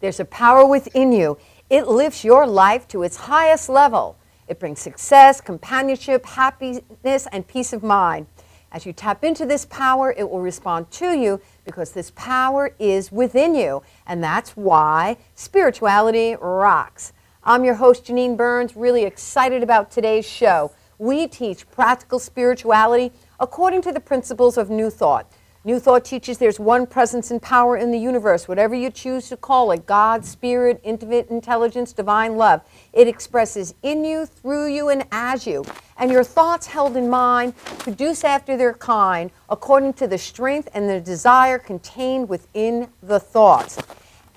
There's a power within you. It lifts your life to its highest level. It brings success, companionship, happiness, and peace of mind. As you tap into this power, it will respond to you because this power is within you. And that's why spirituality rocks. I'm your host, Janine Burns, really excited about today's show. We teach practical spirituality according to the principles of New Thought. New Thought teaches there's one presence and power in the universe, whatever you choose to call it, God, spirit, infinite intelligence, divine love. It expresses in you, through you, and as you. And your thoughts held in mind produce after their kind, according to the strength and the desire contained within the thoughts.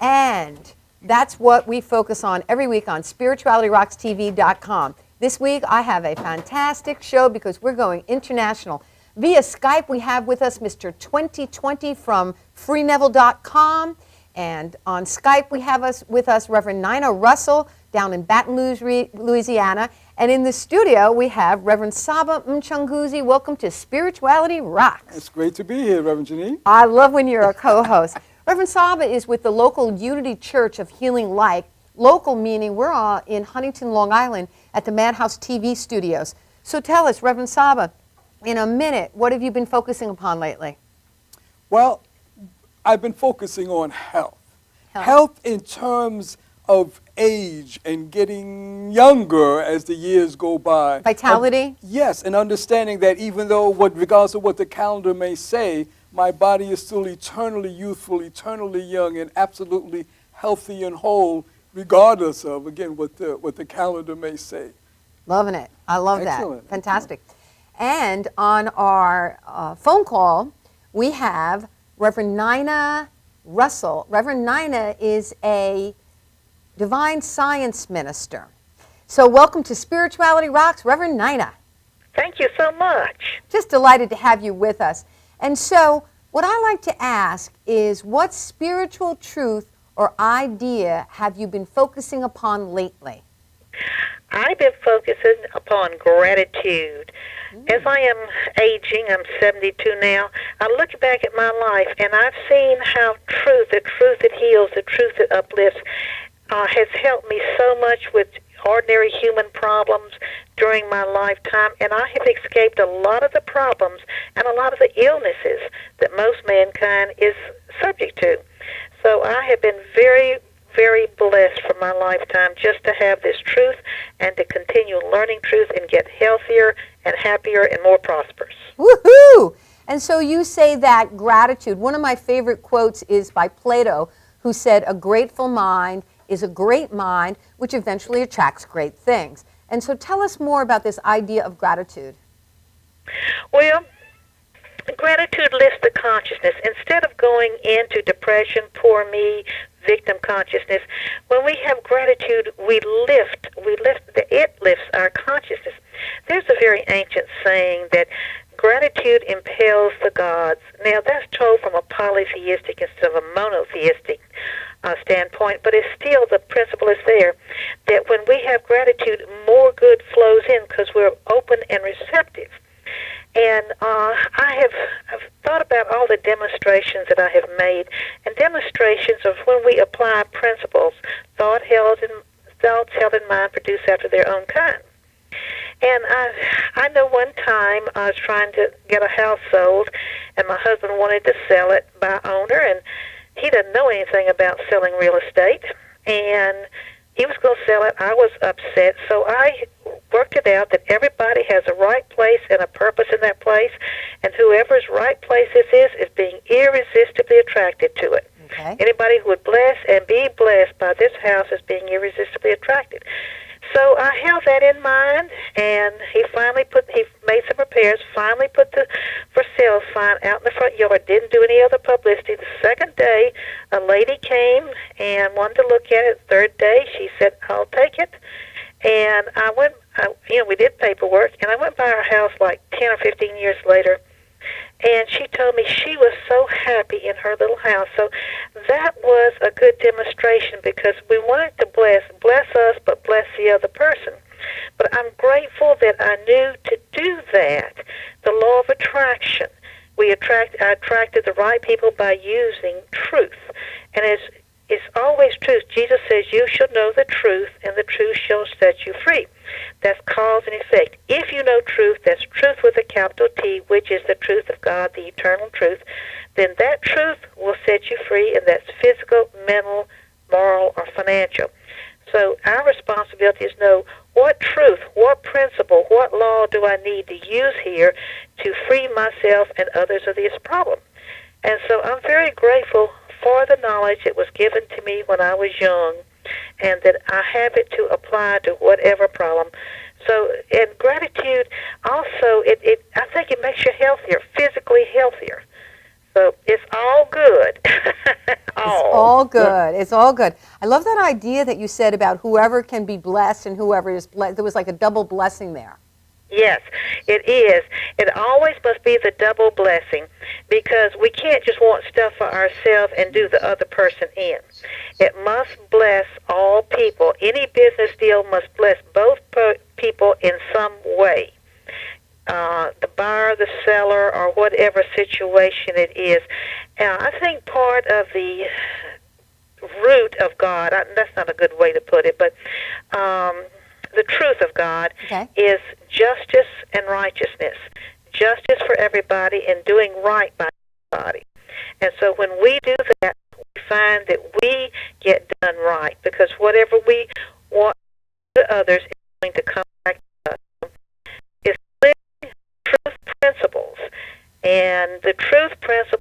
And that's what we focus on every week on spiritualityrockstv.com. This week I have a fantastic show because we're going international. Via Skype, we have with us Mr. 2020 from freeneville.com. And on Skype, we have with us Reverend Nina Russell down in Baton Rouge, Louisiana. And in the studio, we have Reverend Saba Mchunguzi. Welcome to Spirituality Rocks. It's great to be here, Reverend Janine. I love when you're a co-host. Reverend Saba is with the local Unity Church of Healing Light. Local meaning we're in Huntington, Long Island at the Madhouse TV studios. So tell us, Reverend Saba, in a minute, what have you been focusing upon lately? Well, I've been focusing on health. Health in terms of age and getting younger as the years go by. Vitality? Yes, and understanding that even though, regardless of what the calendar may say, my body is still eternally youthful, eternally young, and absolutely healthy and whole, regardless of, again, what the calendar may say. Loving it. I love Excellent. that. Fantastic. And on our phone call, we have Reverend Nina Russell. Reverend Nina is a divine science minister. So welcome to Spirituality Rocks, Reverend Nina. Thank you so much. Just delighted to have you with us. And so what I like to ask is, what spiritual truth or idea have you been focusing upon lately? I've been focusing upon gratitude. As I am aging, I'm 72 now, I look back at my life and I've seen how the truth that heals, the truth that uplifts, has helped me so much with ordinary human problems during my lifetime, and I have escaped a lot of the problems and a lot of the illnesses that most mankind is subject to. So I have been very, very blessed for my lifetime just to have this truth and to continue learning truth and get healthier and happier and more prosperous. Woohoo! And so you say that gratitude. One of my favorite quotes is by Plato, who said, "A grateful mind is a great mind, which eventually attracts great things." And so tell us more about this idea of gratitude. Well, gratitude lifts the consciousness. Instead of going into depression, poor me, victim consciousness, when we have gratitude, it lifts our consciousness. There's a very ancient saying that gratitude impels the gods. Now, that's told from a polytheistic instead of a monotheistic standpoint, but it's still, the principle is there, that when we have gratitude, more good flows in because we're open and receptive. And I've thought about all the demonstrations that I have made, and demonstrations of when we apply principles, thoughts held in mind produce after their own kind. And I know one time I was trying to get a house sold, and my husband wanted to sell it by owner, and he doesn't know anything about selling real estate, and he was going to sell it. I was upset, so I worked it out that everybody has a right place and a purpose in that place, and whoever's right place this is being irresistibly attracted to it. Okay. Anybody who would bless and be blessed by this house is being irresistibly attracted. So I held that in mind, and he made some repairs, finally put the for sale sign out in the front yard, didn't do any other publicity. The second day, a lady came and wanted to look at it. The third day, she said, "I'll take it." And I went, we did paperwork, and I went by her house like 10 or 15 years later, and she told me she was so happy in her little house. So that was a good demonstration because we wanted to bless us, but bless the other person. But I'm grateful that I knew to do that. The law of attraction. I attracted the right people by using truth. And as it's always truth. Jesus says, you shall know the truth, and the truth shall set you free. That's cause and effect. If you know truth, that's truth with a capital T, which is the truth of God, the eternal truth, then that truth will set you free, and that's physical, mental, moral, or financial. So our responsibility is to know what truth, what principle, what law do I need to use here to free myself and others of this problem. And so I'm very grateful for the knowledge that was given to me when I was young, and that I have it to apply to whatever problem. So, and gratitude also, I think it makes you healthier, physically healthier. So it's all good. It's all good. It's all good. I love that idea that you said about whoever can be blessed and whoever is blessed. There was like a double blessing there. Yes, it is. It always must be the double blessing, because we can't just want stuff for ourselves and do the other person in. It must bless all people. Any business deal must bless both people in some way. The buyer, the seller, or whatever situation it is. I think part of the root of God, that's not a good way to put it, but the truth of God is justice and righteousness. Justice for everybody and doing right by everybody. And so when we do that, we find that we get done right, because whatever we want to others is going to come back to us. It's living truth principles. And the truth principles